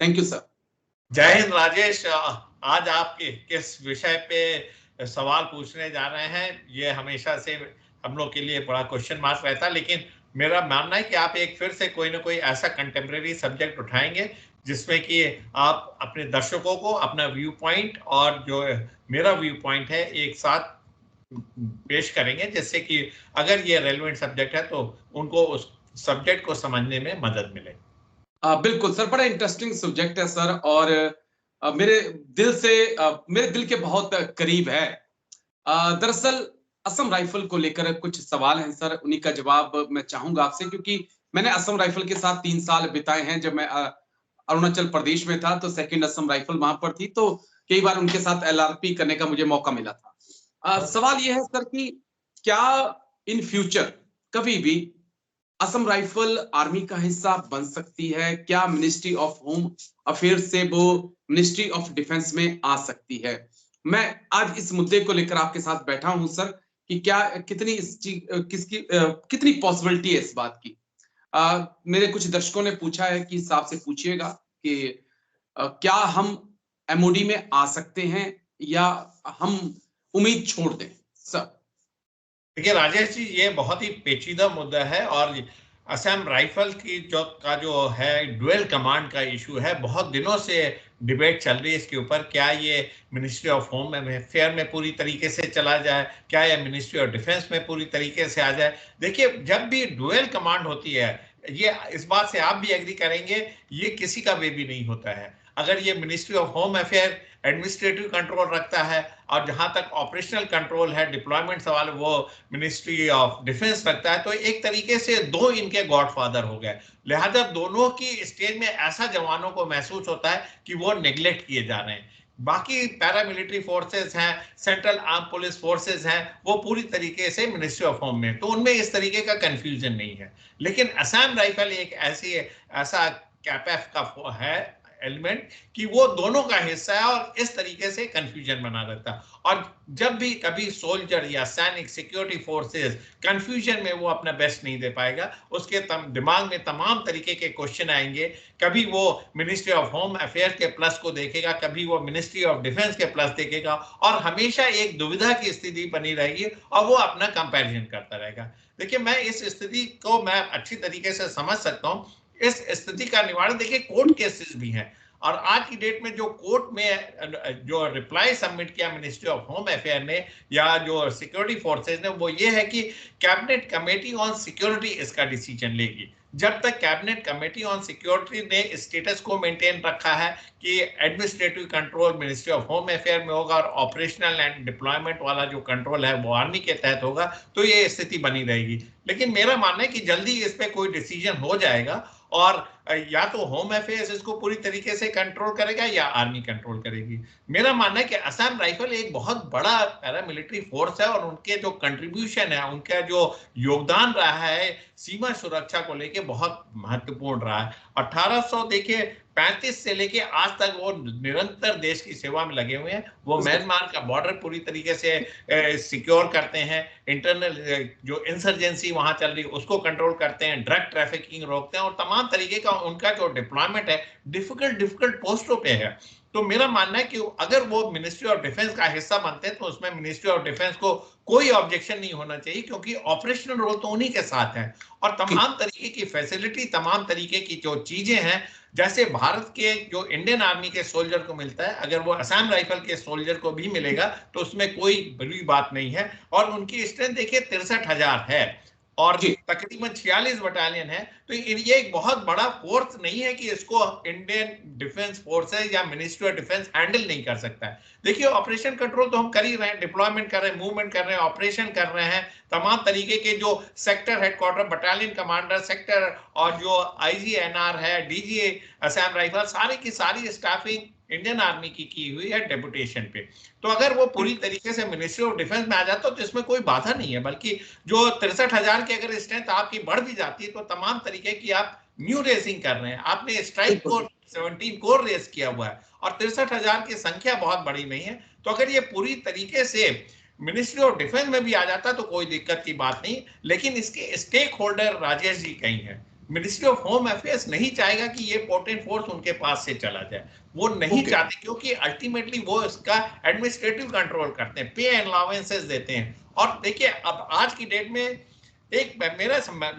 Thank you sir. जय हिंद राजेश। आज आप किस विषय पे सवाल पूछने जा रहे हैं, ये हमेशा से हम लोग के लिए बड़ा क्वेश्चन मार्क रहता है, लेकिन मेरा मानना है कि आप एक फिर से कोई ना कोई ऐसा कंटेम्प्रेरी सब्जेक्ट उठाएंगे जिसमें कि आप अपने दर्शकों को अपना व्यू पॉइंट और जो मेरा व्यू पॉइंट है एक साथ पेश करेंगे, जिससे कि अगर ये रेलेवेंट सब्जेक्ट है तो उनको उस सब्जेक्ट को समझने में मदद मिले। बिल्कुल सर, बड़ा इंटरेस्टिंग सब्जेक्ट है सर, और मेरे दिल के बहुत करीब है। दरअसल असम राइफल को लेकर कुछ सवाल हैं सर, उन्हीं का जवाब मैं चाहूंगा आपसे, क्योंकि मैंने असम राइफल के साथ 3 साल बिताए हैं। जब मैं अरुणाचल प्रदेश में था तो सेकंड असम राइफल वहां पर थी, तो कई बार उनके साथ एलआरपी करने का मुझे मौका मिला था। सवाल यह है सर कि क्या इन फ्यूचर कभी भी असम राइफल आर्मी का हिस्सा बन सकती है? क्या मिनिस्ट्री ऑफ होम अफेयर्स से वो मिनिस्ट्री ऑफ डिफेंस में आ सकती है? मैं आज इस मुद्दे को लेकर आपके साथ बैठा हूं सर, कि क्या कितनी पॉसिबिलिटी है इस बात की। मेरे कुछ दर्शकों ने पूछा है कि साहब से पूछिएगा कि क्या हम एमओडी में आ सकते हैं या हम उम्मीद छोड़ दें सर। देखिए राजेश जी, ये बहुत ही पेचीदा मुद्दा है और असम राइफल की जो है डुअल कमांड का इशू है। बहुत दिनों से डिबेट चल रही है इसके ऊपर, क्या ये मिनिस्ट्री ऑफ होम अफेयर में पूरी तरीके से चला जाए, क्या ये मिनिस्ट्री ऑफ डिफेंस में पूरी तरीके से आ जाए। देखिए, जब भी डुअल कमांड होती है, ये इस बात से आप भी एग्री करेंगे, ये किसी का वे भी नहीं होता है। अगर ये ministry of home affair administrative control रखता है और जहां तक ऑपरेशनल कंट्रोल है, डिप्लॉयमेंट सवाल, वो मिनिस्ट्री ऑफ डिफेंस रखता है, तो एक तरीके से दो इनके गॉडफादर हो गए। लिहाजा दोनों की स्टेज में ऐसा जवानों को महसूस होता है कि वो नेग्लेक्ट किए जा रहे हैं। बाकी पैरामिलिट्री फोर्सेस हैं, सेंट्रल आर्म पुलिस फोर्सेस हैं, वो पूरी तरीके से मिनिस्ट्री ऑफ होम में, तो उनमें इस तरीके का कंफ्यूजन नहीं है। लेकिन असम राइफल एक ऐसा कैपेफ का है एलिमेंट कि वो दोनों का हिस्सा है और इस तरीके से कंफ्यूजन बना रहता है। और जब भी कभी सोल्जर या सैनिक सिक्योरिटी फोर्सेस कंफ्यूजन में वो अपना बेस्ट नहीं दे पाएगा, उसके दिमाग में तमाम तरीके के क्वेश्चन आएंगे। कभी वो मिनिस्ट्री ऑफ होम अफेयर के प्लस को देखेगा, कभी वो मिनिस्ट्री ऑफ डिफेंस के प्लस देखेगा, और हमेशा एक दुविधा की स्थिति बनी रहेगी और वो अपना कंपैरिजन करता रहेगा। देखिए, मैं इस स्थिति को मैं अच्छी तरीके से समझ सकता हूँ। इस स्थिति का निवारण देखिए कोर्ट केसेस भी हैं, और आज की डेट में जो कोर्ट में जो रिप्लाई सबमिट किया मिनिस्ट्री ऑफ होम अफेयर ने या जो सिक्योरिटी फोर्सेज ने, वो ये है कि कैबिनेट कमेटी ऑन सिक्योरिटी इसका डिसीजन लेगी। जब तक कैबिनेट कमेटी ऑन सिक्योरिटी ने स्टेटस को मेंटेन रखा है कि administrative control ministry of home affair में होगा और ऑपरेशनल एंड डिप्लॉयमेंट वाला जो कंट्रोल है वो आर्मी के तहत होगा, तो ये स्थिति बनी रहेगी। लेकिन मेरा मानना है कि जल्दी इस पे कोई डिसीजन हो जाएगा, और या तो होम अफेयर्स इसको पूरी तरीके से कंट्रोल करेगा या आर्मी कंट्रोल करेगी। मेरा मानना है कि असम राइफल एक बहुत बड़ा पैरामिलिट्री फोर्स है और उनके जो कंट्रीब्यूशन है, उनका जो योगदान रहा है सीमा सुरक्षा को लेके बहुत महत्वपूर्ण रहा है। 1800 देखिए 35 से लेके आज तक वो निरंतर देश की सेवा में लगे हुए हैं। वो म्यांमार का बॉर्डर पूरी तरीके से सिक्योर करते हैं, इंटरनल जो इंसर्जेंसी वहां चल रही है उसको कंट्रोल करते हैं, ड्रग ट्रैफिकिंग रोकते हैं, और तमाम तरीके का उनका जो डिप्लॉयमेंट है डिफिकल्ट पोस्टों पे है। तो मेरा मानना है कि अगर वो मिनिस्ट्री ऑफ डिफेंस का हिस्सा बनते हैं तो उसमें मिनिस्ट्री ऑफ डिफेंस को कोई ऑब्जेक्शन नहीं होना चाहिए, क्योंकि ऑपरेशनल रोल तो उन्हीं के साथ है। और तमाम तरीके की फैसिलिटी, तमाम तरीके की जो चीजें हैं, जैसे भारत के जो इंडियन आर्मी के सोल्जर को मिलता है, अगर वो असम राइफल के सोल्जर को भी मिलेगा तो उसमें कोई बड़ी बात नहीं है। और उनकी स्ट्रेंथ देखिए 63,000 है और तकरीबन 46 बटालियन है। तो ये एक बहुत बड़ा फोर्स नहीं है कि इसको इंडियन डिफेंस फोर्सेस या मिनिस्ट्री ऑफ डिफेंस हैंडल नहीं कर सकता है। देखिए, ऑपरेशन कंट्रोल तो हम कर ही रहे हैं, डिप्लॉयमेंट कर रहे हैं, मूवमेंट कर रहे हैं, ऑपरेशन कर रहे हैं। तमाम तरीके के जो sector headquarter, battalion commander sector, और जो आईजीएनआर है, डीजी असम राइफल, सारी की सारी स्टाफिंग इंडियन आर्मी की हुई है डेपुटेशन पे। तो अगर वो पूरी तरीके से मिनिस्ट्री ऑफ डिफेंस में आ जाता तो इसमें कोई बाधा नहीं है, बल्कि जो 63,000 की अगर स्ट्रेंथ आपकी बढ़ भी जाती है तो तमाम तरीके की आप न्यू रेसिंग कर रहे हैं। आपने स्ट्राइक कोर 17 कोर रेस किया हुआ है और 63,000 की संख्या बहुत बड़ी नहीं है। तो अगर ये पूरी तरीके से मिनिस्ट्री ऑफ डिफेंस में भी आ जाता तो कोई दिक्कत की बात नहीं। लेकिन इसके स्टेक होल्डर राजेश जी कहीं है, मिनिस्ट्री ऑफ होम अफेयर्स नहीं चाहेगा कि ये पोर्टेंट फोर्स उनके पास से चला जाए, वो नहीं चाहते, क्योंकि अल्टीमेटली वो इसका एडमिनिस्ट्रेटिव कंट्रोल करते हैं, पे एंड अलाउंसेस देते हैं। और देखिए अब आज की डेट में एक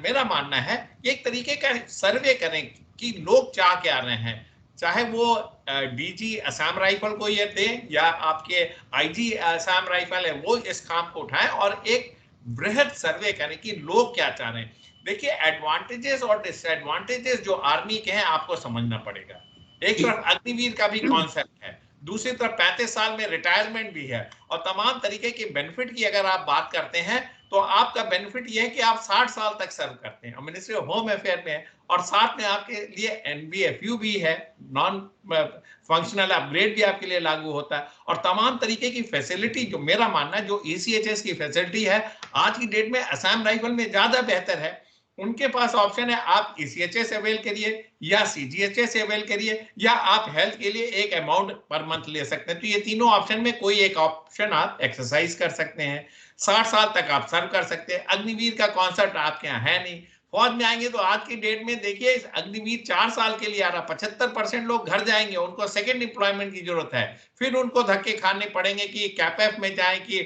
मेरा मानना है एक तरीके का सर्वे करें कि लोग चाह क्या रहे हैं, चाहे वो डीजी असम राइफल को ये दे या आपके आईजी असम राइफल है वो इस काम को उठाएं और एक बृहद सर्वे करें कि लोग क्या चाह रहे हैं। देखिए एडवांटेजेस और डिसएडवांटेजेस जो आर्मी के हैं आपको समझना पड़ेगा। एक तरफ अग्निवीर का भी कॉन्सेप्ट है, दूसरी तरफ 35 साल में रिटायरमेंट भी है, और तमाम तरीके के बेनिफिट की अगर आप बात करते हैं तो आपका बेनिफिट यह है कि आप 60 साल तक सर्व करते हैं, मिनिस्ट्री ऑफ होम अफेयर में है, और साथ में आपके लिए एनबीएफयू भी है, नॉन फंक्शनल अपग्रेड भी आपके लिए लागू होता है, और तमाम तरीके की फैसिलिटी जो मेरा मानना है जो ईसीएचएस की फैसिलिटी है आज की डेट में असम राइफल में ज्यादा बेहतर है। उनके पास ऑप्शन है आप ईसीएचएस अवेल करिए या सीजीएचएस अवेल करिए या आप हेल्थ के लिए एक अमाउंट पर मंथ ले सकते हैं। तो ये तीनों ऑप्शन में कोई एक ऑप्शन आप एक्सरसाइज कर सकते हैं, 60 साल तक आप सर्व कर सकते हैं। अग्निवीर का कॉन्सेप्ट आपके यहाँ है नहीं। फौज में आएंगे तो आज की डेट में देखिए अग्निवीर 4 साल के लिए आ रहा, 75% लोग घर जाएंगे, उनको सेकेंड एम्प्लॉयमेंट की जरूरत है, फिर उनको धक्के खाने पड़ेंगे कि कैपेफ में जाए कि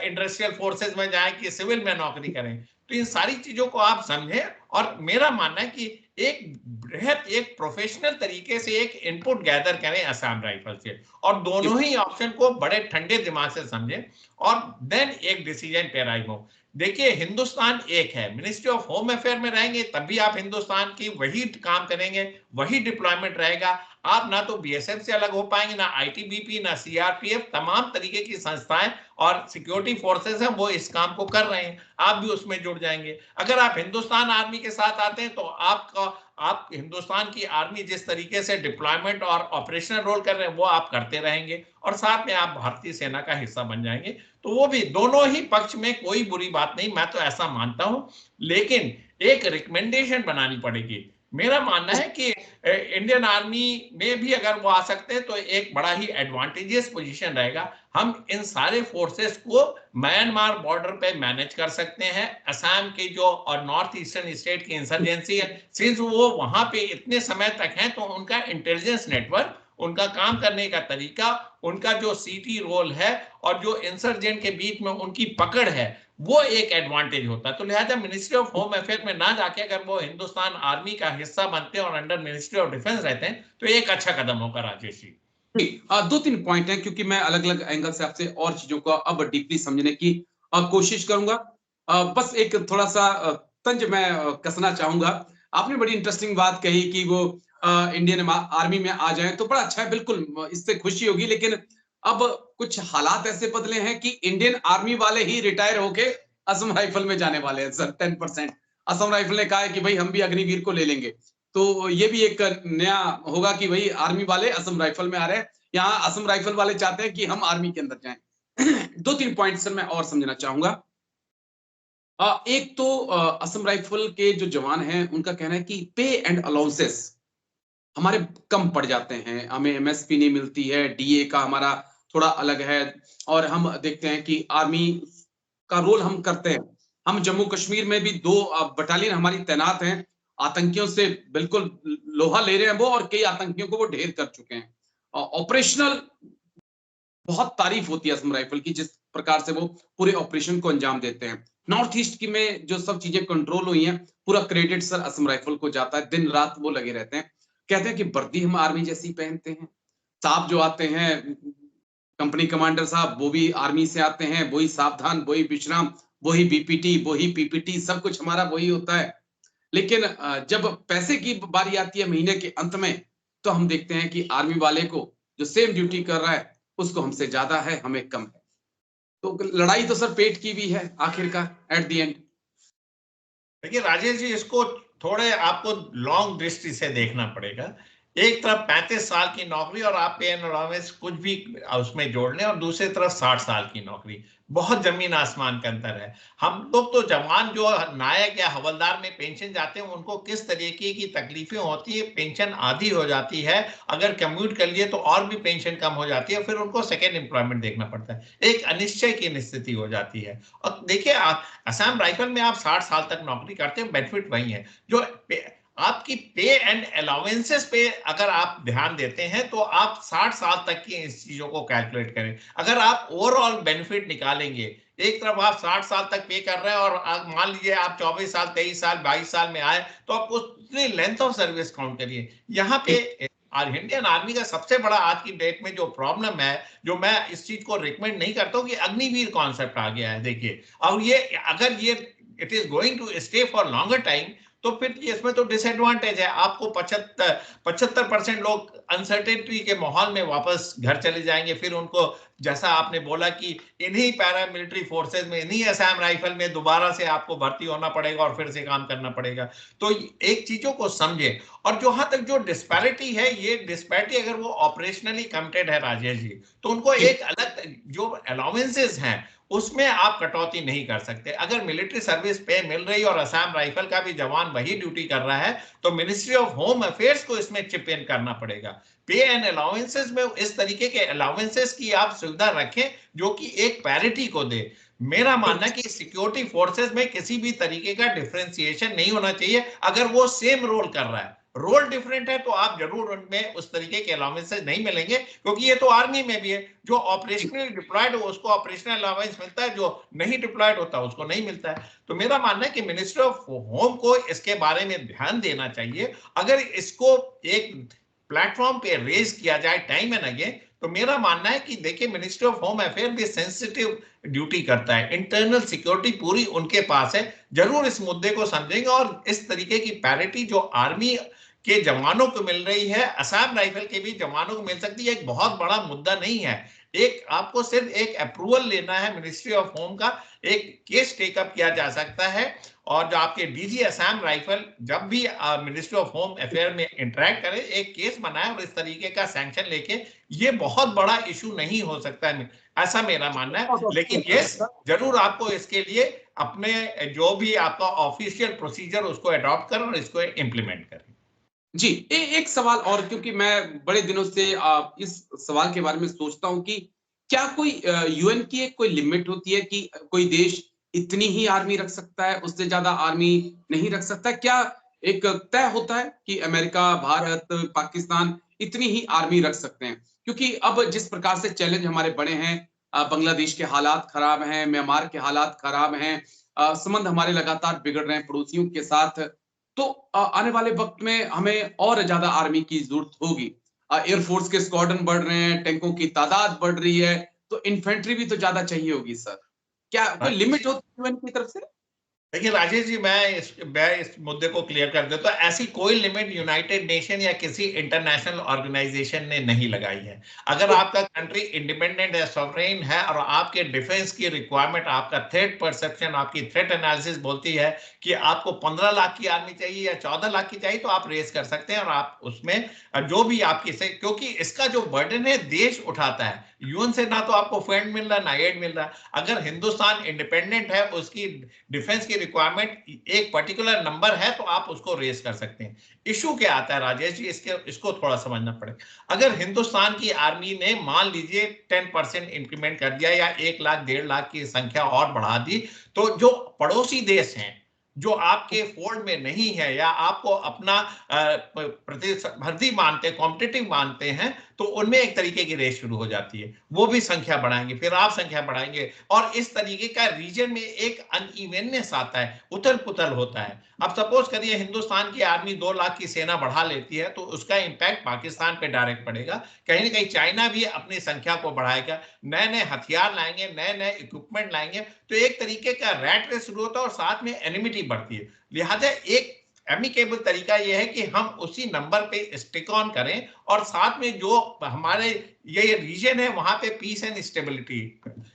इंडस्ट्रियल फोर्सेज में जाए कि सिविल में नौकरी करें। तो इन सारी चीजों को आप समझें, और मेरा मानना है कि एक बृहद एक प्रोफेशनल तरीके से एक इनपुट गैदर करें असम राइफल से, और दोनों ही ऑप्शन को बड़े ठंडे दिमाग से समझें और देन एक डिसीजन पे राइज हो। देखिए हिंदुस्तान एक है, मिनिस्ट्री ऑफ होम अफेयर में रहेंगे तब भी आप हिंदुस्तान की वही काम करेंगे, वही डिप्लॉयमेंट रहेगा। आप ना तो बीएसएफ से अलग हो पाएंगे, ना आईटीबीपी, ना सीआरपीएफ, तमाम तरीके की संस्थाएं और सिक्योरिटी फोर्सेस हैं वो इस काम को कर रहे हैं, आप भी उसमें जुड़ जाएंगे। अगर आप हिंदुस्तान आर्मी के साथ आते हैं तो आप हिंदुस्तान की आर्मी जिस तरीके से डिप्लॉयमेंट और ऑपरेशनल रोल कर रहे हैं वो आप करते रहेंगे, और साथ में आप भारतीय सेना का हिस्सा बन जाएंगे। तो वो भी दोनों ही पक्ष में कोई बुरी बात नहीं, मैं तो ऐसा मानता हूं। लेकिन एक रिकमेंडेशन बनानी पड़ेगी। मेरा मानना है कि इंडियन आर्मी में भी अगर वो आ सकते हैं तो एक बड़ा ही एडवांटेजियस पोजीशन रहेगा। हम इन सारे फोर्सेस को म्यांमार बॉर्डर पे मैनेज कर सकते हैं। असम के जो और नॉर्थ ईस्टर्न स्टेट की इंसर्जेंसी है, सिंस वो वहां पे इतने समय तक हैं तो उनका इंटेलिजेंस नेटवर्क, उनका काम करने का तरीका, उनका जो सीटी रोल है और जो इंसर्जेंट के बीच में उनकी पकड़ है वो एक एडवांटेज होता है। तो लिहाजा मिनिस्ट्री ऑफ होम अफेयर में ना जाके अगर वो हिंदुस्तान आर्मी का हिस्सा बनते हैं और अंडर मिनिस्ट्री ऑफ डिफेंस रहते हैं तो एक अच्छा कदम होगा। राजेश जी, 2-3 पॉइंट हैं क्योंकि मैं अलग-अलग एंगल से आपसे और चीजों को अब डीपली समझने की कोशिश करूंगा। बस एक थोड़ा-सा तंज मैं कसना चाहूंगा। आपने बड़ी इंटरेस्टिंग बात कही कि वो इंडियन आर्मी में आ जाएं तो बड़ा अच्छा है, बिल्कुल इससे खुशी होगी। लेकिन अब कुछ हालात ऐसे बदले हैं कि इंडियन आर्मी वाले ही रिटायर होके असम राइफल में जाने वाले हैं सर। 10% असम राइफल ने कहा है कि भाई हम भी अग्निवीर को ले लेंगे। तो ये भी एक नया होगा कि भाई आर्मी वाले असम राइफल में आ रहे हैं, यहाँ असम राइफल वाले चाहते हैं कि हम आर्मी के अंदर जाएं। 2-3 पॉइंट सर मैं और समझना चाहूंगा। एक तो असम राइफल के जो जवान हैं उनका कहना है कि पे एंड अलाउंसेस हमारे कम पड़ जाते हैं, हमें एमएसपी नहीं मिलती है, डीए का हमारा थोड़ा अलग है, और हम देखते हैं कि आर्मी का रोल हम करते हैं। हम जम्मू कश्मीर में भी 2 बटालियन हमारी तैनात हैं, आतंकियों से बिल्कुल लोहा ले रहे हैं वो, और कई आतंकियों को वो ढेर कर चुके हैं। ऑपरेशनल बहुत तारीफ होती है असम राइफल की, जिस प्रकार से वो पूरे ऑपरेशन को अंजाम देते हैं। नॉर्थ ईस्ट की में जो सब चीजें कंट्रोल हुई हैं, पूरा क्रेडिट सर असम राइफल को जाता है, दिन रात वो लगे रहते हैं। कहते हैं कि वर्दी हम आर्मी जैसी पहनते हैं, साहब जो आते हैं कंपनी कमांडर साहब वो भी आर्मी से आते हैं, वही सावधान, वही विश्राम, वही बीपीटी, वही पीपीटी, सब कुछ हमारा वही होता है। लेकिन जब पैसे की बारी आती है महीने के अंत में, तो हम देखते हैं कि आर्मी वाले को जो सेम ड्यूटी कर रहा है उसको हमसे ज्यादा है, हमें कम है। तो लड़ाई तो सर पेट की भी है आखिरकार, एट द एंड। देखिए राजेश जी, इसको थोड़े आपको लॉन्ग दृष्टि से देखना पड़ेगा। एक तरफ 35 साल की नौकरी और आप पे एंड अलाउंस कुछ भी उसमें जोड़ लें, और दूसरी तरफ 60 साल की नौकरी, बहुत जमीन आसमान का अंतर है। हम लोग तो जवान जो नायक या हवलदार में पेंशन जाते हैं उनको किस तरीके की तकलीफें होती है, पेंशन आधी हो जाती है, अगर कम्यूट कर लिए तो और भी पेंशन कम हो जाती है, फिर उनको सेकेंड एम्प्लॉयमेंट देखना पड़ता है, एक अनिश्चय की स्थिति हो जाती है। और देखिए असम राइफल में आप 60 साल तक नौकरी करते हैं, बेनिफिट वही है। जो आपकी पे एंड अलाउंसेस पे अगर आप ध्यान देते हैं तो आप 60 साल तक की इस चीजों को कैलकुलेट करें। अगर आप ओवरऑल बेनिफिट निकालेंगे, एक तरफ आप 60 साल तक पे कर रहे हैं और मान लीजिए आप 24 साल, 23 साल, 22 साल में आए, तो आप उतनी लेंथ ऑफ सर्विस काउंट करिए। यहाँ पे इंडियन आर्मी का सबसे बड़ा आज की डेट में जो प्रॉब्लम है, जो मैं इस चीज को रिकमेंड नहीं करता हूँ, कि अग्निवीर कॉन्सेप्ट आ गया है। देखिए, और ये अगर ये it is going to stay for longer time, तो फिर इसमें तो डिसएडवांटेज है। आपको 75% लोग अनसर्टेनिटी के माहौल में वापस घर चले जाएंगे। फिर उनको, जैसा आपने बोला कि इन्हीं पैरामिलिट्री फोर्सेज में, इन्हीं असम राइफल में दोबारा से आपको भर्ती होना पड़ेगा और फिर से काम करना पड़ेगा। तो एक चीजों को समझे। और जहां तक जो डिस्पैरिटी है, ये डिस्पैरिटी अगर वो ऑपरेशनली कमिटेड है राजेश जी, तो उनको एक अलग जो अलाउंसेस हैं उसमें आप कटौती नहीं कर सकते। अगर मिलिट्री सर्विस पे मिल रही और असम राइफल का भी जवान वही ड्यूटी कर रहा है, तो मिनिस्ट्री ऑफ होम अफेयर्स को इसमें चिप इन करना पड़ेगा। पे एंड अलाउंसेस में इस तरीके के अलाउंसेस की आप सुविधा रखें जो कि एक पैरिटी को दे। मेरा मानना है कि सिक्योरिटी फोर्सेस में किसी भी तरीके का डिफरेंशिएशन नहीं होना चाहिए। अगर वो सेम रोल कर रहा है, रोल डिफरेंट है, तो आप जरूर उनमें उस तरीके के अलाउंसेस नहीं मिलेंगे, क्योंकि ये तो आर्मी में भी है। जो ऑपरेशनली डिप्लॉयड हो उसको ऑपरेशनल अलाउंस मिलता है, जो नहीं डिप्लॉयड होता उसको नहीं मिलता है। तो मेरा मानना है कि मिनिस्ट्री ऑफ होम को इसके बारे में ध्यान देना चाहिए। अगर इसको एक प्लेटफॉर्म पे रेज किया जाए टाइम एंड अगेन, तो मेरा मानना है कि देखिए, मिनिस्ट्री ऑफ होम अफेयर भी सेंसिटिव ड्यूटी करता है, इंटरनल सिक्योरिटी पूरी उनके पास है, जरूर इस मुद्दे को समझेंगे। और इस तरीके की पैरिटी जो आर्मी के जवानों को मिल रही है, असम राइफल के भी जवानों को मिल सकती है, एक बहुत बड़ा मुद्दा नहीं है। एक आपको सिर्फ एक अप्रूवल लेना है मिनिस्ट्री ऑफ होम का, एक केस टेकअप किया जा सकता है। और जो आपके डीजी असम राइफल जब भी मिनिस्ट्री ऑफ होम अफेयर में इंटरेक्ट करे, एक केस बनाए और इस तरीके का सैंक्शन लेके, ये बहुत बड़ा इशू नहीं हो सकता है, ऐसा मेरा मानना है। लेकिन यस, जरूर आपको इसके लिए अपने जो भी आपका ऑफिशियल प्रोसीजर उसको अडॉप्ट करें और इसको इम्प्लीमेंट करें। जी, एक सवाल और, क्योंकि मैं बड़े दिनों से इस सवाल के बारे में सोचता हूँ कि क्या कोई यूएन की एक कोई लिमिट होती है कि कोई देश इतनी ही आर्मी रख सकता है, उससे ज्यादा आर्मी नहीं रख सकता? क्या एक तय होता है कि अमेरिका, भारत, पाकिस्तान इतनी ही आर्मी रख सकते हैं? क्योंकि अब जिस प्रकार से चैलेंज हमारे बड़े हैं, बांग्लादेश के हालात खराब हैं, म्यांमार के हालात खराब हैं, संबंध हमारे लगातार बिगड़ रहे हैं पड़ोसियों के साथ, तो आने वाले वक्त में हमें और ज्यादा आर्मी की जरूरत होगी। एयरफोर्स के स्क्वाड्रन बढ़ रहे हैं, टैंकों की तादाद बढ़ रही है, तो इन्फेंट्री भी तो ज्यादा चाहिए होगी सर। क्या कोई लिमिट होती है यूएन की तरफ से? देखिए राजेश जी, मैं इस मुद्दे को क्लियर कर देता हूं। ऐसी कोई लिमिट यूनाइटेड नेशन या किसी इंटरनेशनल ऑर्गेनाइजेशन ने नहीं लगाई है। अगर आपका कंट्री इंडिपेंडेंट है, सॉवरेन है, और आपके डिफेंस की रिक्वायरमेंट, आपका थ्रेट परसेप्शन, आपकी थ्रेट एनालिसिस बोलती है कि आपको 15 लाख की आर्मी चाहिए या 14 लाख की चाहिए, तो आप रेस कर सकते हैं। और आप उसमें जो भी आपकी से, क्योंकि इसका जो बर्डन है देश उठाता है, यूएन से ना तो आपको फंड मिल रहा, ना एड मिल रहा। अगर हिंदुस्तान इंडिपेंडेंट है, उसकी डिफेंस की रिक्वायरमेंट एक पर्टिकुलर नंबर है, तो आप उसको रेस कर सकते हैं। इशू क्या आता है राजेश जी, इसको थोड़ा समझना पड़ेगा। अगर हिंदुस्तान की आर्मी ने मान लीजिए 10% इंक्रीमेंट कर दिया या 1 लाख 1.5 लाख की संख्या और बढ़ा दी, तो जो पड़ोसी देश हैं, जो आपके फोल्ड में नहीं है या आपको अपना प्रतिस्पर्धी मानते, कॉम्पिटिटिव मानते हैं, तो उनमें एक तरीके की रेस शुरू हो जाती है। वो भी संख्या बढ़ाएंगे, फिर आप संख्या बढ़ाएंगे, और इस तरीके का रीजन में एक अनइवननेस आता है, उथल पुथल होता है। अब सपोज करिए हिंदुस्तान की आर्मी 2 लाख की सेना बढ़ा लेती है, तो उसका इंपैक्ट पाकिस्तान पे डायरेक्ट पड़ेगा। कहीं ना कहीं चाइना भी अपनी संख्या को बढ़ाएगा, नए नए हथियार लाएंगे, नए नए इक्विपमेंट लाएंगे, तो एक तरीके का रैट रेस शुरू होता है और साथ में एनिमिटी बढ़ती है। लिहाजा एक एमिकेबल तरीका यह है कि हम उसी नंबर पे स्टिक ऑन करें, और साथ में जो हमारे ये रीजन है वहां पे पीस एंड स्टेबिलिटी,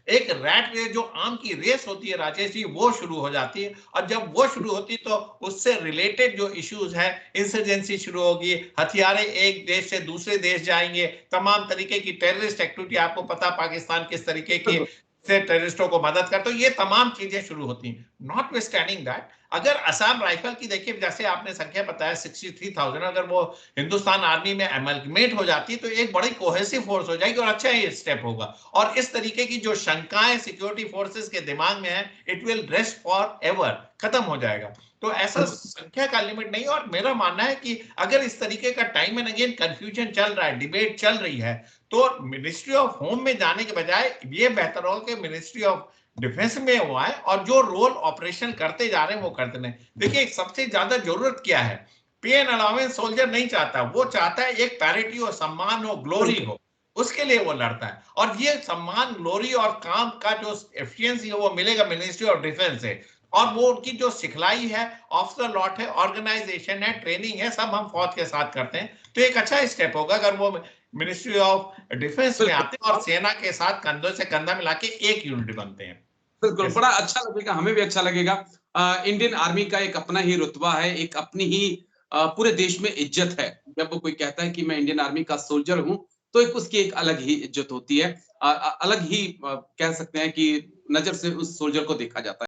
एक रैट रेस जो आम की रेस होती है राजेश जी, वो शुरू हो जाती है। और जब वो शुरू होती है, तो उससे रिलेटेड जो इश्यूज है, इंसर्जेंसी शुरू होगी, हथियारे एक देश से दूसरे देश जाएंगे, तमाम तरीके की टेररिस्ट एक्टिविटी, आपको पता पाकिस्तान किस तरीके की से टेररिस्टों को मदद करते, तो ये तमाम चीजें शुरू होती हैं। नॉट विथस्टैंडिंग दैट, अगर असम राइफल की देखिए, जैसे आपने संख्या बताया 63,000, अगर वो हिंदुस्तान आर्मी में एमलगमेट हो जाती है तो एक बड़ी कोहेसिव फोर्स हो जाएगी और अच्छा ही स्टेप होगा। और इस तरीके की जो शंकाएं सिक्योरिटी फोर्सेस के दिमाग में है, it will rest for ever, खत्म हो जाएगा। तो ऐसा संख्या का लिमिट नहीं। और मेरा मानना है कि अगर इस तरीके का टाइम एंड अगेन कंफ्यूजन चल रहा है, डिबेट चल रही है, तो मिनिस्ट्री ऑफ होम में जाने के बजाय ये बेहतर होगा कि मिनिस्ट्री ऑफ डिफेंस में हुआ है और जो रोल ऑपरेशन करते जा रहे हैं वो करते नहीं। देखिए सबसे ज्यादा जरूरत क्या है, पे एंड अलाउंस सोल्जर नहीं चाहता, वो चाहता है एक पैरिटी हो, सम्मान हो, ग्लोरी हो, उसके लिए वो लड़ता है। और ये सम्मान, ग्लोरी और काम का जो एफिशिएंसी है वो मिलेगा मिनिस्ट्री ऑफ डिफेंस से। और वो उनकी जो सिखलाई है, ऑफ द लॉट है, ऑर्गेनाइजेशन है, ट्रेनिंग है, सब हम फौज के साथ करते हैं। तो एक अच्छा स्टेप होगा अगर वो मिनिस्ट्री ऑफ डिफेंस में आते हैं और सेना के साथ कंधों से कंधा मिला के एक यूनिट बनते हैं। बिल्कुल, बड़ा अच्छा लगेगा, हमें भी अच्छा लगेगा। इंडियन आर्मी का एक अपना ही रुतबा है, एक अपनी ही पूरे देश में इज्जत है। जब कोई कहता है कि मैं इंडियन आर्मी का सोल्जर हूँ, तो एक उसकी एक अलग ही इज्जत होती है। अलग ही कह सकते हैं कि नज़र से उस सोल्जर को देखा जाता है।